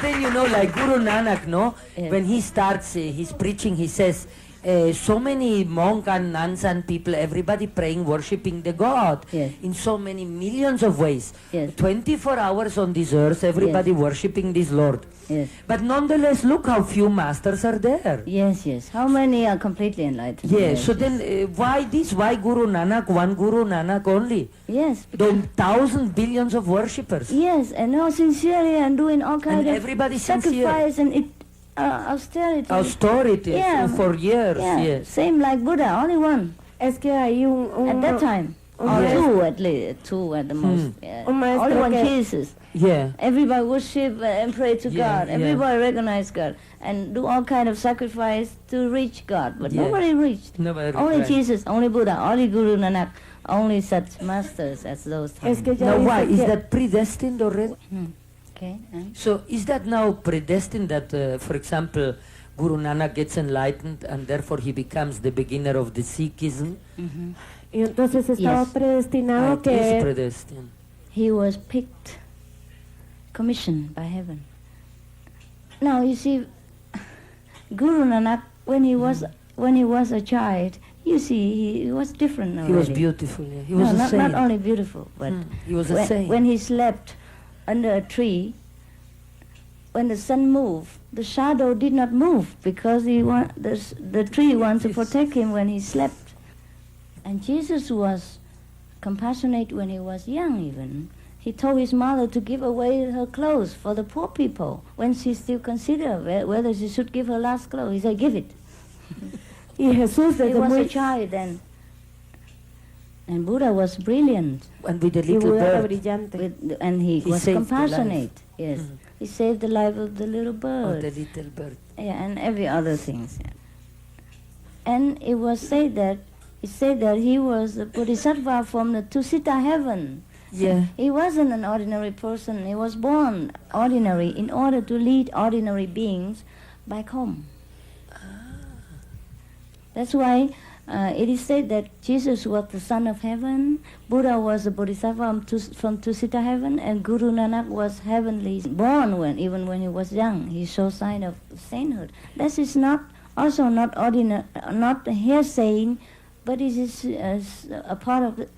Then like Guru Nanak, Yes. when he starts his preaching, he says, so many monks and nuns and people, everybody praying, worshipping the God Yes. in so many millions of ways. Yes. 24 hours on this earth, everybody worshipping this Lord. Yes. But nonetheless, look how few masters are there. Yes. How many are completely enlightened? Yes, so then why this? Why Guru Nanak, one Guru Nanak only? Yes. Though thousands, billions of worshippers. Yes, and all sincerely and doing all And kind of everybody sincere. sacrifice and austerity. Austerity Yeah. for years, Yeah, yes. same like Buddha, only one. Es que hay At that time. Or maestro- two at least, two at the most. Yeah. Un maestro Only one que- Jesus. Yeah. Everybody worship and pray to Yeah, God. yeah. Everybody recognize God and do all kind of sacrifice to reach God. But Yeah. nobody reached. Nobody Only right. Jesus, only Buddha, only Guru Nanak, only such masters as those times. Es que ya Now dice why? Is que- that predestined already? Okay. So is that now predestined that, for example, Guru Nanak gets enlightened and therefore he becomes the beginner of the Sikhism? Y entonces estaba Yes. predestinado It is que predestined. He was picked, commissioned by heaven. Now you see, Guru Nanak, when he was a child, you see, he was different already. He was beautiful, yeah. He was a not saint. only beautiful, but He was a when, saint. when he slept under a tree, when the sun moved, the shadow did not move because the tree wanted to Yes. protect him when he slept. And Jesus was compassionate when he was young even. He told his mother to give away her clothes for the poor people when she still considered whether she should give her last clothes. He said, give it. y Jesús He desde was a muy child then. And Buddha was brilliant. And with the y little Buda era bird. brillante. And he He was saved the compassionate. Yes. Mm. He saved the life of the little Of bird. the little bird. Yeah, and every other things. Yeah. And it was said that he was a bodhisattva from the Tusita heaven. Yeah. He wasn't an ordinary person. He was born ordinary in order to lead ordinary beings back home. That's why it is said that Jesus was the son of heaven, Buddha was a bodhisattva from Tusita heaven, and Guru Nanak was heavenly born even when he was young. He showed sign of sainthood. This is not ordinary, not hearsay, but it is a part of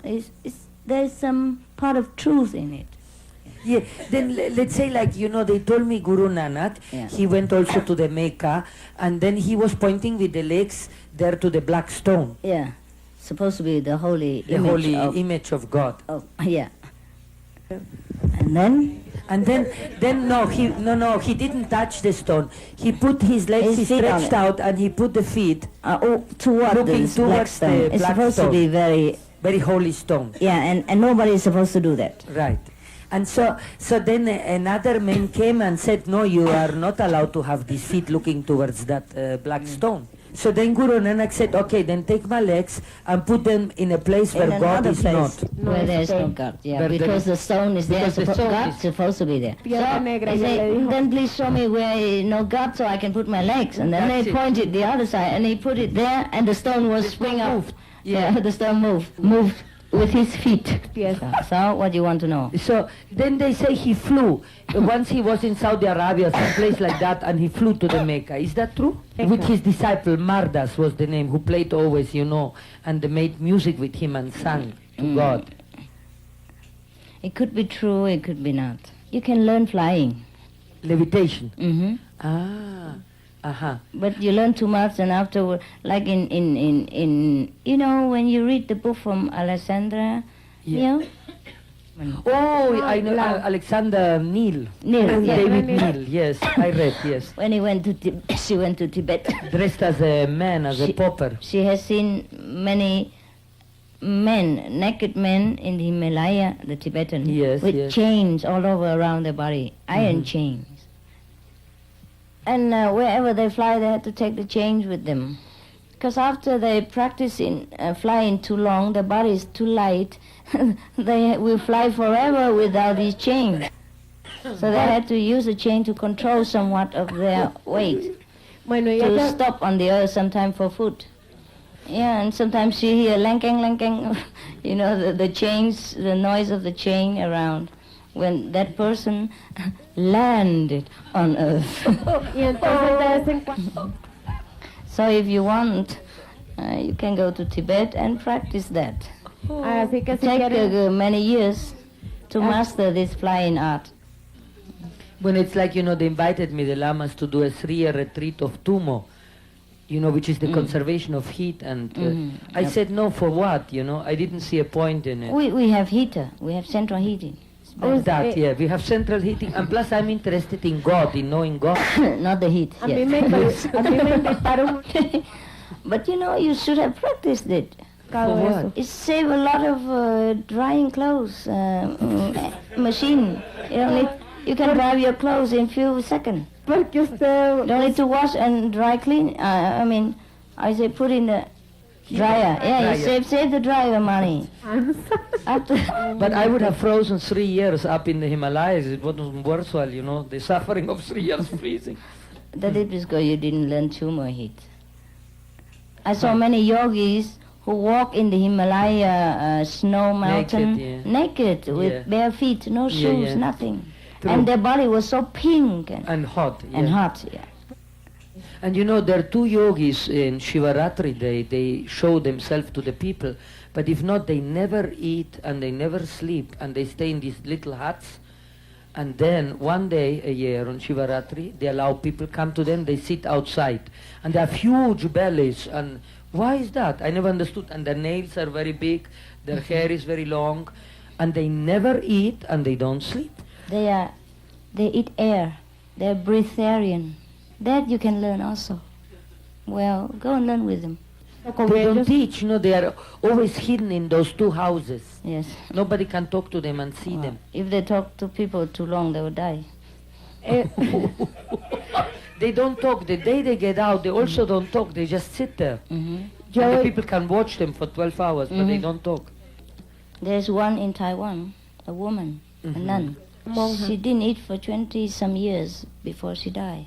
there is some part of truth in it. Yeah, then let's say they told me Guru Nanak, Yeah. he went also to the Mecca and then he was pointing with the legs there to the black stone, Yeah, supposed to be the holy the image holy of, image of God. yeah. And then And then no, he didn't touch the stone. He put his legs, His he feet on stretched it. out and he put the feet, toward Looking this black towards stone. the It's black supposed to stone. be very holy stone. yeah, and nobody is supposed to do that. Right. And so then another man came and said, no, you are not allowed to have these feet looking towards that black stone. So then Guru Nanak said, okay, then take my legs and put them in a place where In God another is place not. where there is no God. Yeah, Where because there the stone is there. because the stone God's is- supposed to be there. Piedra negra, They ya say, le dijo. then please show me where no God so I can put my legs. And then That's they it. pointed the other side and he put it there and the stone was spring up. moved. Yeah, the stone moved with his feet. Yes. So what do you want to know? So then they say he flew. Once he was in Saudi Arabia, some place like that, and he flew to the Mecca. Is that true? With his disciple, Mardas was the name, who played always, and they made music with him and sang to God. It could be true, it could be not. You can learn flying. Levitation. Mm-hmm. Ah, uh-huh. But you learn too much, and afterward, like in when you read the book from Alexandra, Yeah. Oh, I know Alexander Neil. Neil, yeah. David Neil, yes, I read, yes. When she went to Tibet, Dressed as a man, as a She- pauper. she has seen many men, naked men in the Himalaya, the Tibetan, Yes, with yes. chains all over around their body, iron chains. And wherever they fly, they had to take the chains with them. Because after they practice in flying too long, their body is too light, they will fly forever without these chains. So they had to use a chain to control somewhat of their weight, Bueno, y to ella, stop on the earth sometime for food. Yeah, and sometimes you hear lanking, the chains, the noise of the chain around when that person landed on earth. Y entonces de vez en cuando, So if you want, you can go to Tibet and practice that. así que si Take quieren, many years to master this flying art. When it's like, they invited me, the lamas, to do a 3-year retreat of Tumo, which is the conservation of heat. And I said, no, for what, I didn't see a point in it. We have heater. We have central heating. That, yeah, we have central heating. And plus I'm interested in God, in knowing God. Not the heat. a mí yes. me invitaron But you should have practiced it. cada For eso. what? It saves a lot of drying clothes machine. You can dry your clothes in few seconds. Porque usted, Don't need to wash and dry clean. I say put in the dryer. Yeah, you Dryer. save the dryer money. I'm sorry. After But I would have frozen 3 years up in the Himalayas. It wasn't worthwhile, the suffering of 3 years freezing. That is because you didn't learn tumor heat. I saw many yogis who walk in the Himalaya snow mountain naked with Yeah. bare feet, no Yeah, shoes, yeah. nothing. True. And their body was so pink And hot. and yeah. hot. Yeah. And there are 2 yogis in Shivaratri Day. They show themselves to the people. But if not, they never eat and they never sleep. And they stay in these little huts. And then one day a year on Shivaratri, they allow people come to them. They sit outside. And they have huge bellies. And why is that? I never understood. And their nails are very big. Their hair is very long. And they never eat and they don't sleep. They eat air. They're breatharian. That you can learn also. Well, go and learn with them. They don't teach. They are always hidden in those 2 houses. Yes. Nobody can talk to them and see them. If they talk to people too long, they will die. They don't talk. The day they get out, they also don't talk. They just sit there. And the people can watch them for 12 hours, but they don't talk. There's one in Taiwan, a woman, a nun. She didn't eat for 20-some years before she died.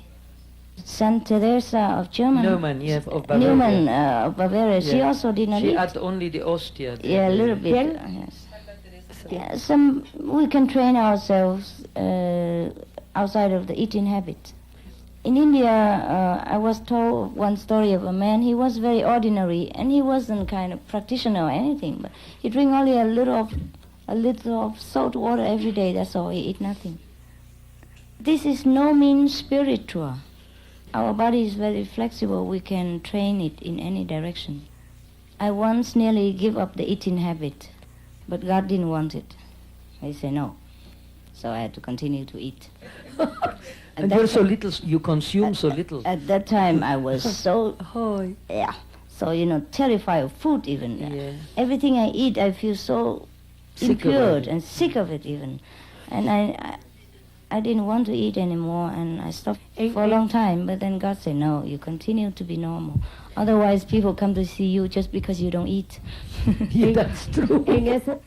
Saint Teresa of Germany. Neumann, yes, of Bavaria. Neumann of Bavaria. She Yeah. also did not She eat. had only the ostia. Yeah, a little bit. Yes. Yeah, we can train ourselves outside of the eating habit. In India, I was told one story of a man. He was very ordinary, and he wasn't kind of practitioner or anything. But he drank only a little of salt water every day. That's all. He eat nothing. This is no means spiritual. Our body is very flexible. We can train it in any direction. I once nearly gave up the eating habit, but God didn't want it. He said no. So I had to continue to eat. And you're so little, you consume so little. At that time, I was so, terrified of food even. Yeah. Everything I eat, I feel so Sick impure about it. and sick of it even. And I didn't want to eat anymore, and I stopped for a long time. But then God said, no, you continue to be normal. Otherwise, people come to see you just because you don't eat. Yeah, that's true. En ese,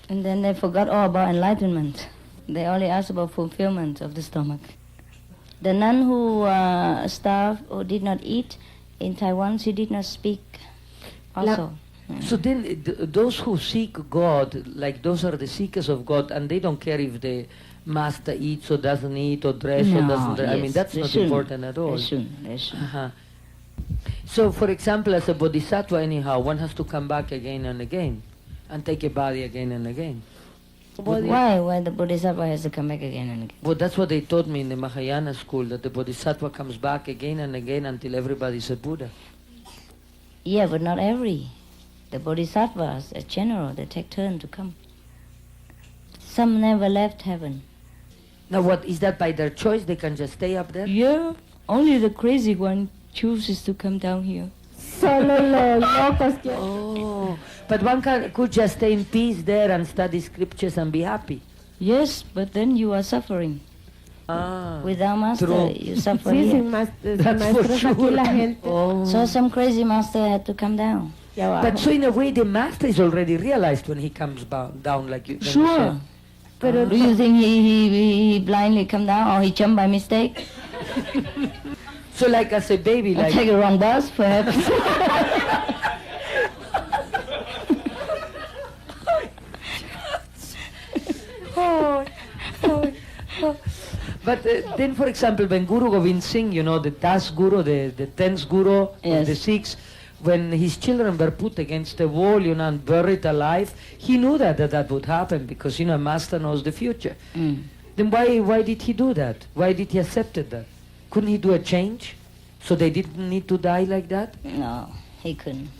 And then they forgot all about enlightenment. They only asked about fulfillment of the stomach. The nun who starved or did not eat in Taiwan, she did not speak also. So then those who seek God, like those are the seekers of God, and they don't care if the master eats or doesn't eat or dress or doesn't dress. I mean, yes, that's they not shouldn't. important at all. They shouldn't. Uh-huh. So, for example, as a bodhisattva anyhow, one has to come back again and again and take a body again and again. But why? Why the Bodhisattva has to come back again and again? Well, that's what they taught me in the Mahayana school, that the bodhisattva comes back again and again until everybody's a Buddha. Yeah, but not every. The Bodhisattvas, as general, they take turn to come. Some never left heaven. Now what, is that by their choice? They can just stay up there? Yeah, only the crazy one chooses to come down here. solo los locos que... Oh, but one could just stay in peace there and study scriptures and be happy. Yes, but then you are suffering. Ah, Without master, true. you suffer Sí, here. sin That's for maestros aquí sure. la gente Oh. So some crazy master had to come down. de abajo. But so in a way the master is already realized when he comes down like you. when you Sure. said. Pero Do you think he blindly come down or he jumped by mistake? So like as a baby, Or like take a wrong bus, perhaps? oh, But then, for example, when Guru Gobind Singh, you know, the Das Guru, the 10th Guru, Yes. the 6th, when his children were put against the wall, you know, and buried alive, he knew that would happen because, you know, Master knows the future. Then why did he do that? Why did he accept that? Couldn't he do a change so they didn't need to die like that? No, he couldn't.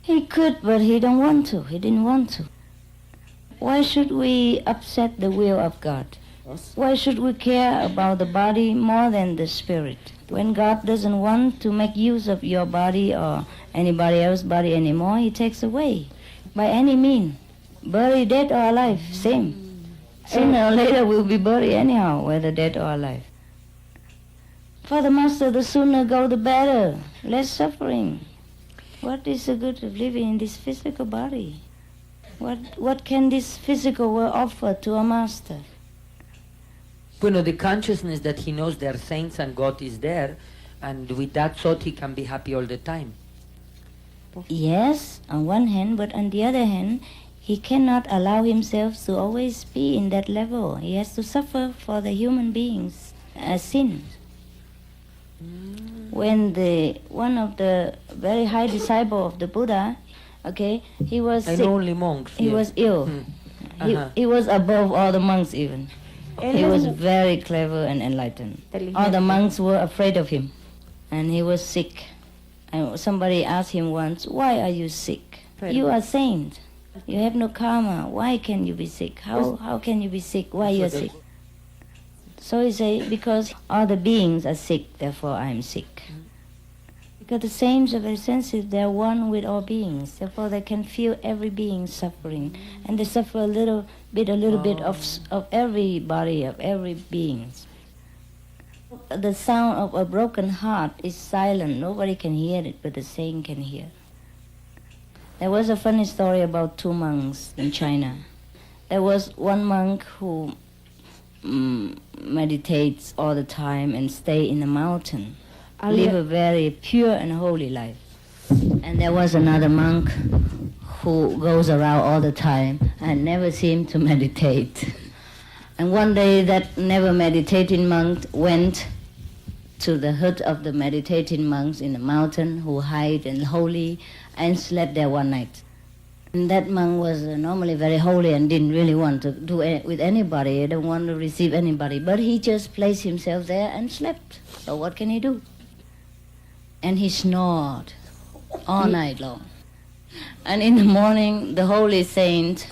He could, but he don't want to. He didn't want to. Why should we upset the will of God? Why should we care about the body more than the spirit? When God doesn't want to make use of your body or anybody else's body anymore, he takes away. By any means. Buried dead or alive, same. Sooner or later we'll be buried anyhow, whether dead or alive. For the Master, the sooner go the better. Less suffering. What is the good of living in this physical body? What can this physical world offer to a Master? Bueno, the consciousness that he knows there are saints and God is there, and with that thought he can be happy all the time. Yes, on one hand, but on the other hand, he cannot allow himself to always be in that level. He has to suffer for the human beings as sin. When one of the very high disciple of the Buddha, okay, he was And sick. only monks. He yeah. was ill. He was above all the monks even. He was very clever and enlightened. All the monks were afraid of him. And he was sick. And somebody asked him once, why are you sick? You are saint. You have no karma. Why can you be sick? How can you be sick? Why you are sick? So he said, because all the beings are sick, therefore I am sick. Because the saints are very sensitive, they are one with all beings, therefore they can feel every being suffering. And they suffer a little bit of every body, of every being. The sound of a broken heart is silent, nobody can hear it, but the saint can hear. There was a funny story about two monks in China. There was one monk who meditates all the time and stay in the mountain, live a very pure and holy life. And there was another monk who goes around all the time and never seemed to meditate. And one day that never meditating monk went to the hut of the meditating monks in the mountain who hide and holy and slept there one night. And that monk was normally very holy and didn't really want to do it with anybody, he didn't want to receive anybody, but he just placed himself there and slept. So what can he do? And he snored all night long. And in the morning, the holy saint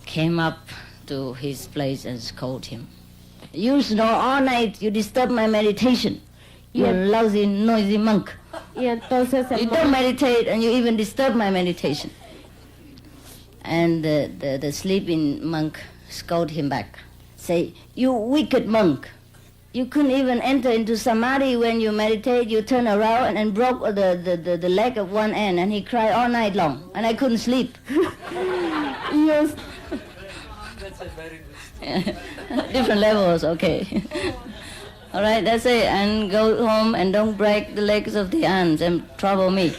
came up to his place and scolded him. You snore all night, you disturb my meditation. You lousy, noisy monk. Y entonces You don't meditate and you even disturb my meditation. And the sleeping monk scolded him back. Say, you wicked monk. You couldn't even enter into samadhi when you meditate. You turn around and broke the leg of one end, and he cried all night long, and I couldn't sleep. Yes. That's a very good. Different levels, okay. All right, that's it. And go home and don't break the legs of the ants and trouble me.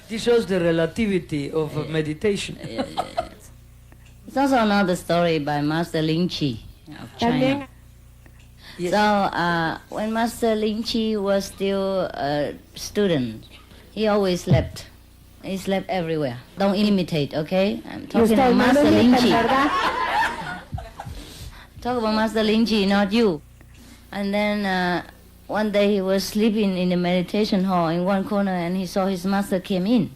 This shows the relativity of meditation. Yes. It's also another story by Master Ling Chi of China. También Yes. So when Master Ling Chi was still a student, he always slept. He slept everywhere. Don't imitate, okay? I'm talking about Master Ling Chi. Talk about Master Ling Chi, not you. And then one day he was sleeping in the meditation hall in one corner, and he saw his master came in.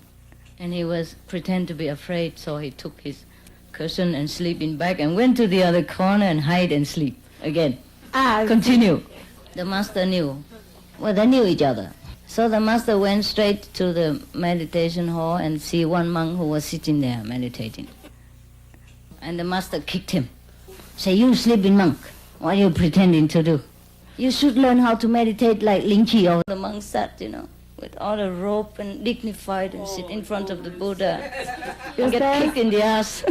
And he was pretend to be afraid, so he took his cushion and sleeping back and went to the other corner and hide and sleep again. Continue. The master knew. Well, they knew each other. So the master went straight to the meditation hall and see one monk who was sitting there meditating. And the master kicked him. Say, you sleeping monk, what are you pretending to do? You should learn how to meditate like Ling Chi. Or the monk sat, with all the robe and dignified and sit in front of the Buddha and get kicked in the ass.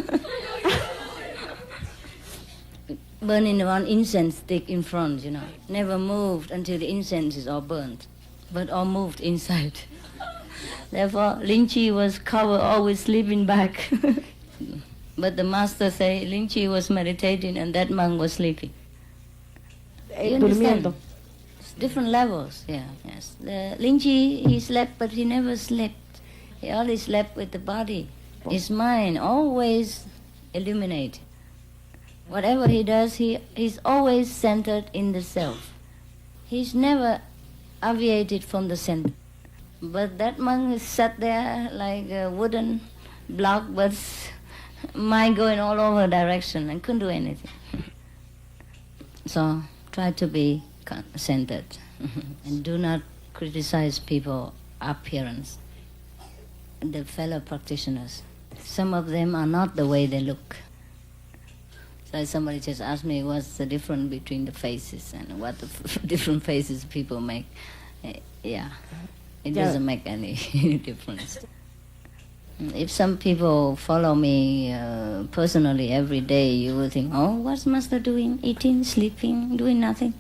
Burning one incense stick in front, Never moved until the incense is all burnt, but all moved inside. Therefore, Ling Chi was covered, always sleeping back. But the master say Ling Chi was meditating and that monk was sleeping. You durmiendo. understand? It's different levels, yeah, yes. The Linji, he slept, but he never slept. He only slept with the body. His mind always illuminated. Whatever he does, he's always centered in the self. He's never aviated from the center. But that monk sat there like a wooden block, but mind going all over direction and couldn't do anything. So try to be centered and do not criticize people's appearance. The fellow practitioners, some of them are not the way they look. So somebody just asked me what's the difference between the faces and what the different faces people make. Yeah, it doesn't make any difference. If some people follow me personally every day, you will think, oh, what's Master doing? Eating, sleeping, doing nothing.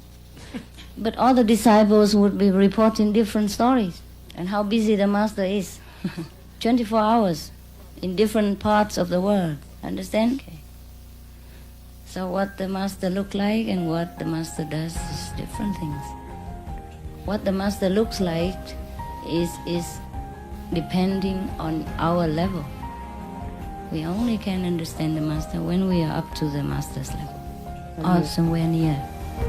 But all the disciples would be reporting different stories and how busy the Master is. 24 hours in different parts of the world. Understand? Okay. So what the Master look like and what the Master does is different things. What the Master looks like is depending on our level. We only can understand the Master when we are up to the Master's level or somewhere near.